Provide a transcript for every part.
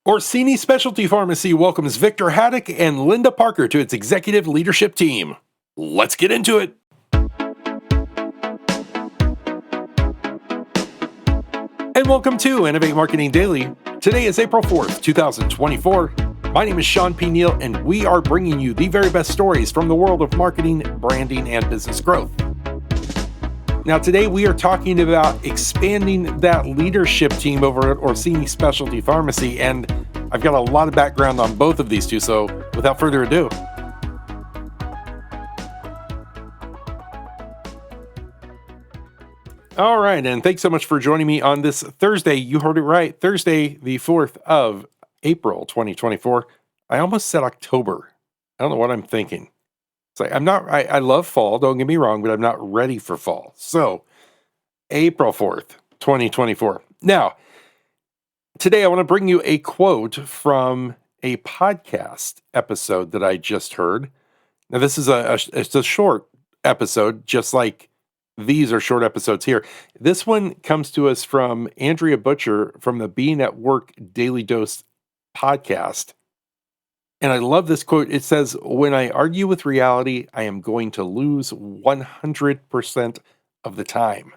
Orsini Specialty Pharmacy welcomes Victor Haddock and Lynda Parker to its executive leadership team. Let's get into it. And welcome to Innovate Marketing Daily. Today is April 4th, 2024. My name is Shawn Neal, and we are bringing you the very best stories from the world of marketing, branding, and business growth. Now, today we are talking about expanding that leadership team over at Orsini Specialty Pharmacy, and I've got a lot of background on both of these two, so without further ado. All right, and thanks so much for joining me on this Thursday. You heard it right, Thursday, the 4th of April, 2024. I almost said October. I don't know what I'm thinking. It's like, I love fall, don't get me wrong, but I'm not ready for fall. So, April 4th, 2024. Now, today I want to bring you a quote from a podcast episode that I just heard. Now, this is it's a short episode, just like these are short episodes here. This one comes to us from Andrea Butcher from the Being at Work Daily Dose podcast. And I love this quote. It says, "When I argue with reality, I am going to lose 100% of the time."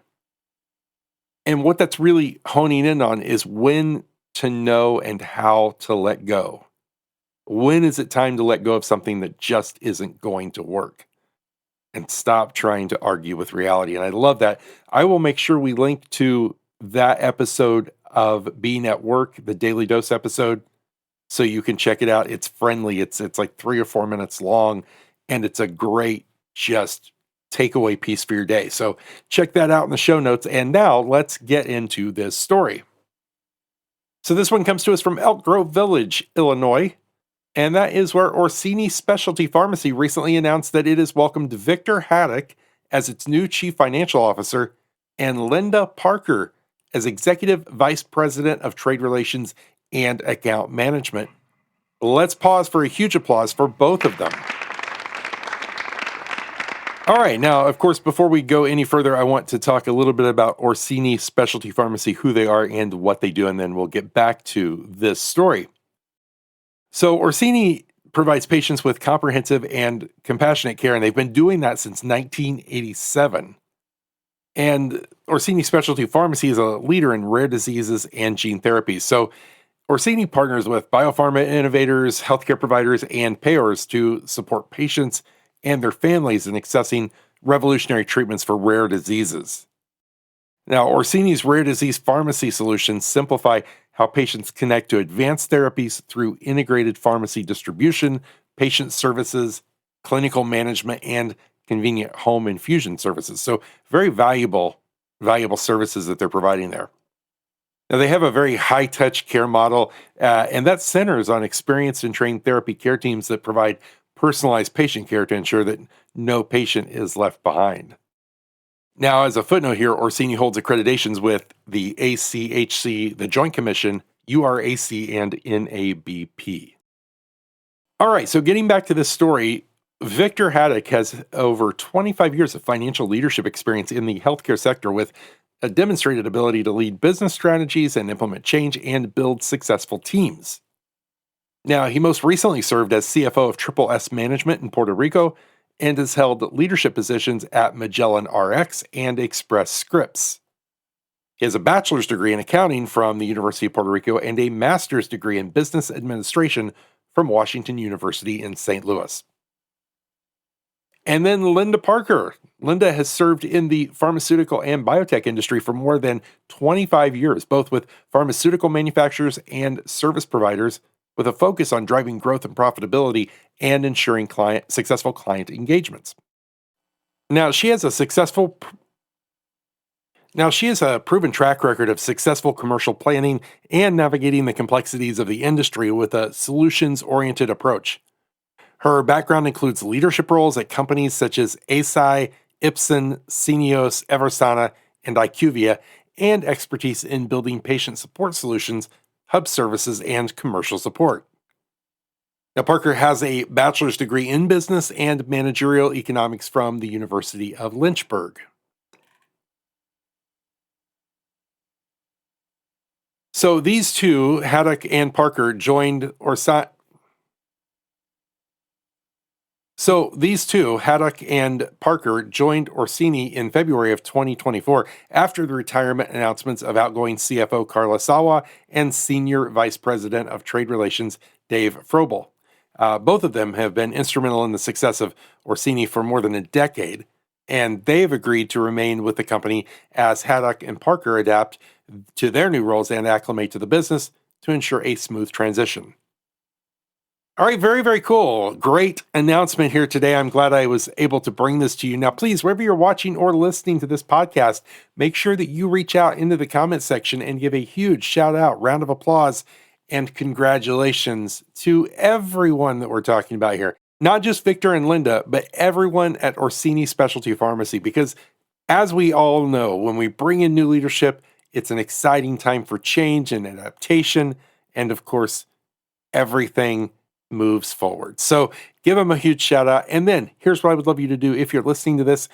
And what that's really honing in on is when to know and how to let go. When is it time to let go of something that just isn't going to work? And stop trying to argue with reality. And I love that. I will make sure we link to that episode of Being at Work, the Daily Dose episode, so you can check it out. It's friendly. It's like 3 or 4 minutes long, and it's a great just takeaway piece for your day. So check that out in the show notes. And now let's get into this story. So this one comes to us from Elk Grove Village, Illinois, and that is where Orsini Specialty Pharmacy recently announced that it has welcomed Victor Haddock as its new Chief Financial Officer and Lynda Parker as Executive Vice President of Trade Relations and Account Management. Let's pause for a huge applause for both of them. All right, now, of course, before we go any further, I want to talk a little bit about Orsini Specialty Pharmacy, who they are and what they do, and then we'll get back to this story. So Orsini provides patients with comprehensive and compassionate care, and they've been doing that since 1987. And Orsini Specialty Pharmacy is a leader in rare diseases and gene therapies. So Orsini partners with biopharma innovators, healthcare providers, and payers to support patients and their families in accessing revolutionary treatments for rare diseases. Now, Orsini's rare disease pharmacy solutions simplify how patients connect to advanced therapies through integrated pharmacy distribution, patient services, clinical management, and convenient home infusion services. So very valuable services that they're providing there. Now, they have a very high-touch care model, and that centers on experienced and trained therapy care teams that provide personalized patient care to ensure that no patient is left behind. Now, as a footnote here, Orsini holds accreditations with the ACHC, the Joint Commission, URAC, and NABP. All right, so getting back to this story, Victor Haddock has over 25 years of financial leadership experience in the healthcare sector with a demonstrated ability to lead business strategies and implement change and build successful teams. Now, he most recently served as CFO of Triple S Management in Puerto Rico and has held leadership positions at Magellan RX and Express Scripts. He has a bachelor's degree in accounting from the University of Puerto Rico and a master's degree in business administration from Washington University in St. Louis. And then Lynda Parker. Lynda has served in the pharmaceutical and biotech industry for more than 25 years, both with pharmaceutical manufacturers and service providers, with a focus on driving growth and profitability and ensuring successful client engagements. Now, she has a proven track record of successful commercial planning and navigating the complexities of the industry with a solutions-oriented approach. Her background includes leadership roles at companies such as Eisai, Ipsen, Syneos, Eversana, and IQVIA, and expertise in building patient support solutions, hub services, and commercial support. Now, Parker has a bachelor's degree in business and managerial economics from the University of Lynchburg. So these two, Haddock and Parker, joined Orsini. So these two, Haddock and Parker, joined Orsini in February of 2024 after the retirement announcements of outgoing CFO Carla Sawa and Senior Vice President of Trade Relations Dave Frobel. Both of them have been instrumental in the success of Orsini for more than a decade, and they have agreed to remain with the company as Haddock and Parker adapt to their new roles and acclimate to the business to ensure a smooth transition. All right, very, very cool. Great announcement here today. I'm glad I was able to bring this to you. Now, please, wherever you're watching or listening to this podcast, make sure that you reach out into the comment section and give a huge shout out, round of applause, and congratulations to everyone that we're talking about here. Not just Victor and Linda, but everyone at Orsini Specialty Pharmacy, because as we all know, when we bring in new leadership, it's an exciting time for change and adaptation. And of course, everything moves forward. So give them a huge shout out. And then here's what I would love you to do. If you're listening to this,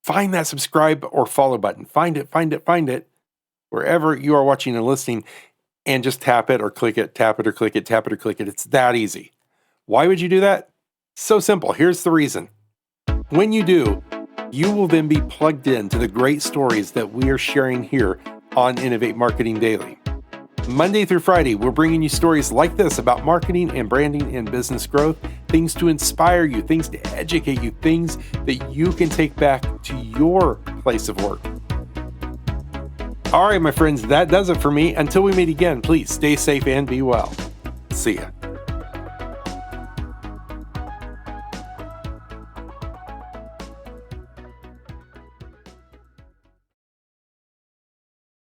find that subscribe or follow button. Find it wherever you are watching and listening, and just tap it or click it, tap it or click it, tap it or click it. It's that easy. Why would you do that? So simple. Here's the reason. When you do, you will then be plugged into the great stories that we are sharing here on Innovate Marketing Daily. Monday through Friday, we're bringing you stories like this about marketing and branding and business growth, things to inspire you, things to educate you, things that you can take back to your place of work. All right, my friends, that does it for me. Until we meet again, please stay safe and be well. See ya.